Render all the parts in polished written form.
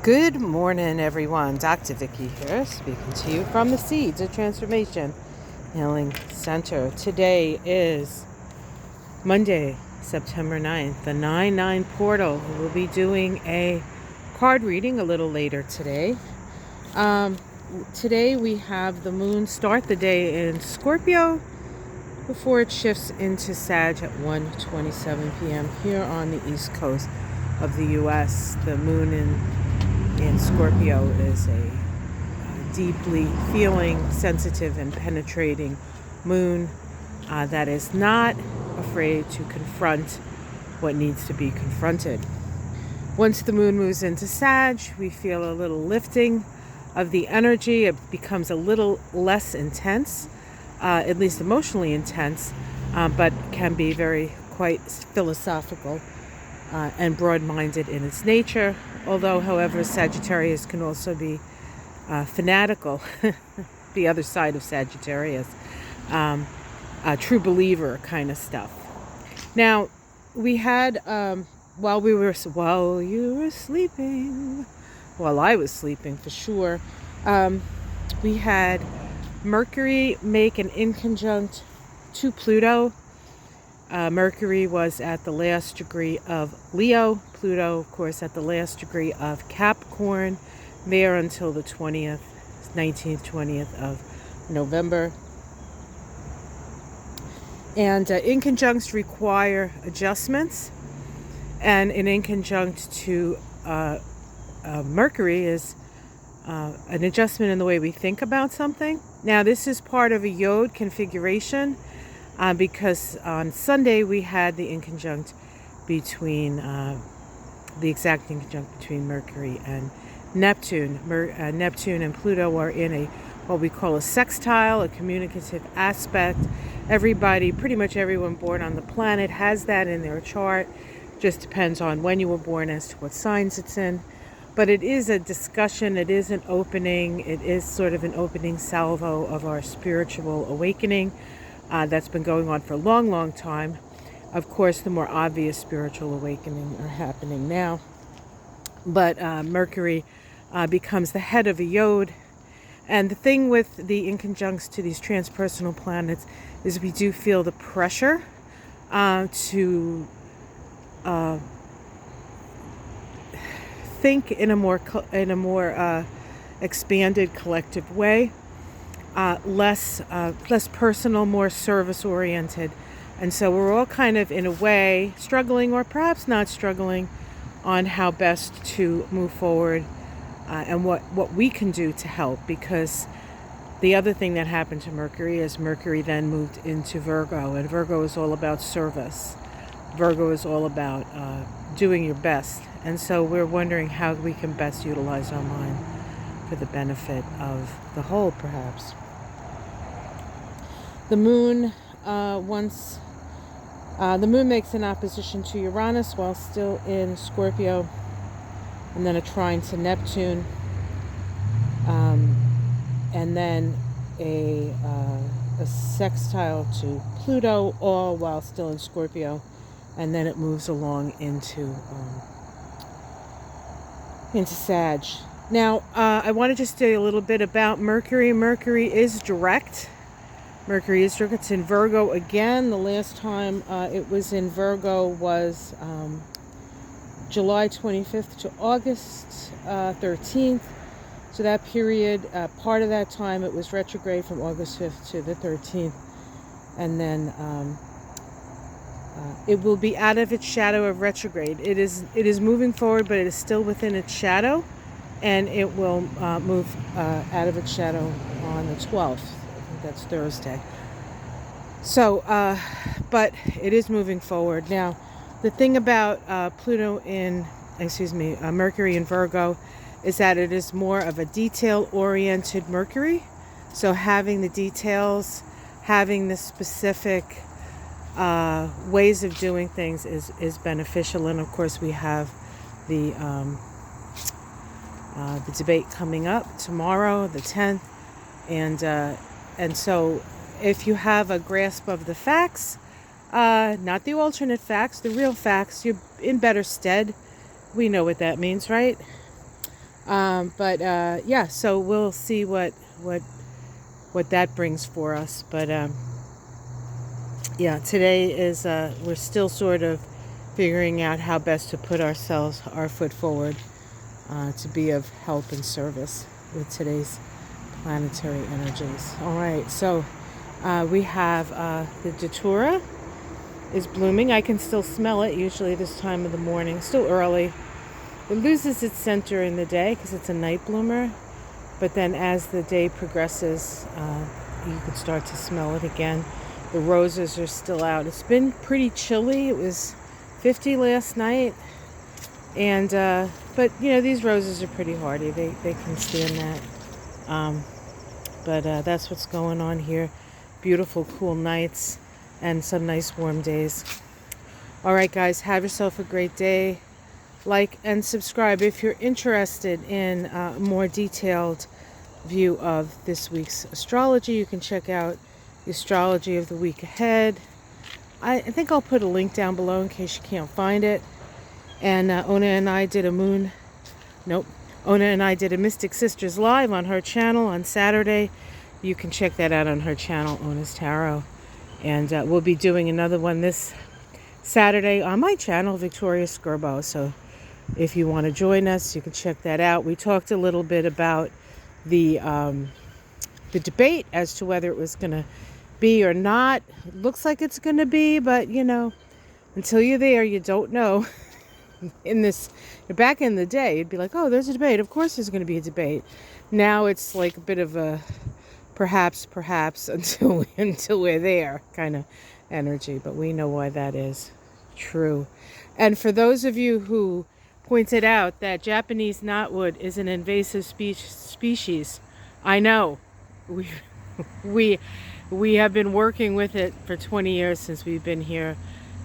Good morning, everyone. Dr. Vicky here, speaking to you from the Seeds of Transformation Healing Center. Today is Monday, September 9th, the 9/9 portal. We'll be doing a card reading a little later today. Today we have the moon start the day in Scorpio before it shifts into Sag at 1:27 p.m. here on the East Coast of the U.S. The moon in Scorpio is a deeply feeling, sensitive, and penetrating moon that is not afraid to confront what needs to be confronted. Once the moon moves into Sag, we feel a little lifting of the energy. It becomes a little less intense, at least emotionally intense, but can be quite philosophical and broad-minded in its nature. Although, however, Sagittarius can also be fanatical, the other side of Sagittarius, a true believer kind of stuff. Now, we had, while you were sleeping, while I was sleeping for sure, we had Mercury make an inconjunct to Pluto. Mercury was at the last degree of Leo. Pluto, of course, at the last degree of Capricorn, there until the 19th, 20th of November. And inconjuncts require adjustments. And an inconjunct to Mercury is an adjustment in the way we think about something. Now, this is part of a Yod configuration. Because on Sunday we had the inconjunct between, the exact inconjunct between Mercury and Neptune. Neptune and Pluto are in what we call a sextile, a communicative aspect. Pretty much everyone born on the planet has that in their chart. Just depends on when you were born as to what signs it's in. But it is a discussion, it is an opening, it is sort of an opening salvo of our spiritual awakening. That's been going on for a long, long time. Of course, the more obvious spiritual awakening are happening now. But Mercury becomes the head of a Yod. And the thing with the inconjuncts to these transpersonal planets is we do feel the pressure to think in a more expanded collective way. Less personal, more service-oriented. And so we're all kind of, in a way, struggling or perhaps not struggling on how best to move forward and what we can do to help. Because the other thing that happened to Mercury is Mercury then moved into Virgo. And Virgo is all about service. Virgo is all about doing your best. And so we're wondering how we can best utilize our mind for the benefit of the whole, perhaps. The moon, the moon makes an opposition to Uranus while still in Scorpio, and then a trine to Neptune, and then a sextile to Pluto, all while still in Scorpio, and then it moves along into Sag. Now, I want to just say a little bit about Mercury. Mercury is direct. It's in Virgo again. The last time it was in Virgo was July 25th to August 13th. So that period, part of that time, it was retrograde from August 5th to the 13th. And then it will be out of its shadow of retrograde. It is moving forward, but it is still within its shadow. And it will move out of its shadow on the 12th. I think that's Thursday. So, but it is moving forward. Now, the thing about Mercury in Virgo is that it is more of a detail-oriented Mercury. So having the details, having the specific ways of doing things is beneficial. And of course, we have the debate coming up tomorrow, the 10th, and so if you have a grasp of the facts, not the alternate facts, the real facts, you're in better stead. We know what that means, right? Yeah, so we'll see what that brings for us. But yeah, today is we're still sort of figuring out how best to put our foot forward to be of help and service with today's planetary energies. All right, so we have the datura is blooming. I can still smell it usually this time of the morning. Still early. It loses its center in the day because it's a night bloomer. But then as the day progresses, you can start to smell it again. The roses are still out. It's been pretty chilly. It was 50 last night. And but these roses are pretty hardy. They can stand that. That's what's going on here. Beautiful, cool nights and some nice warm days. All right, guys, have yourself a great day. Like and subscribe if you're interested in a more detailed view of this week's astrology. You can check out the astrology of the week ahead. I think I'll put a link down below in case you can't find it. And Ona and I did a Mystic Sisters Live on her channel on Saturday. You can check that out on her channel, Ona's Tarot. And we'll be doing another one this Saturday on my channel, Victoria Skirbo. So if you want to join us, you can check that out. We talked a little bit about the debate as to whether it was going to be or not. It looks like it's going to be, but until you're there, you don't know. Back in the day, it'd be like, oh, there's a debate. Of course there's going to be a debate. Now it's like a bit of a perhaps until we're there kind of energy. But we know why that is true. And for those of you who pointed out that Japanese knotweed is an invasive species, I know. We have been working with it for 20 years since we've been here.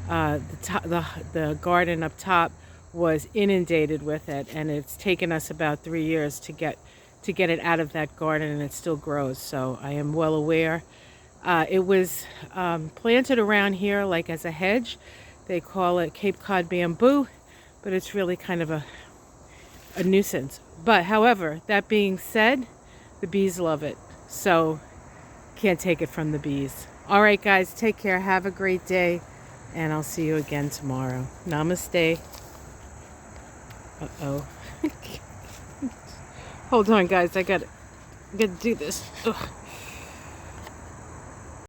The garden up top was inundated with it, and it's taken us about 3 years to get it out of that garden, and it still grows. So I am well aware. It was planted around here like as a hedge. They call it Cape Cod bamboo, but it's really kind of a nuisance. But however, that being said, the bees love it. So can't take it from the bees. All right, guys, take care. Have a great day. And I'll see you again tomorrow. Namaste. Uh-oh. Hold on, guys. I gotta do this. Ugh.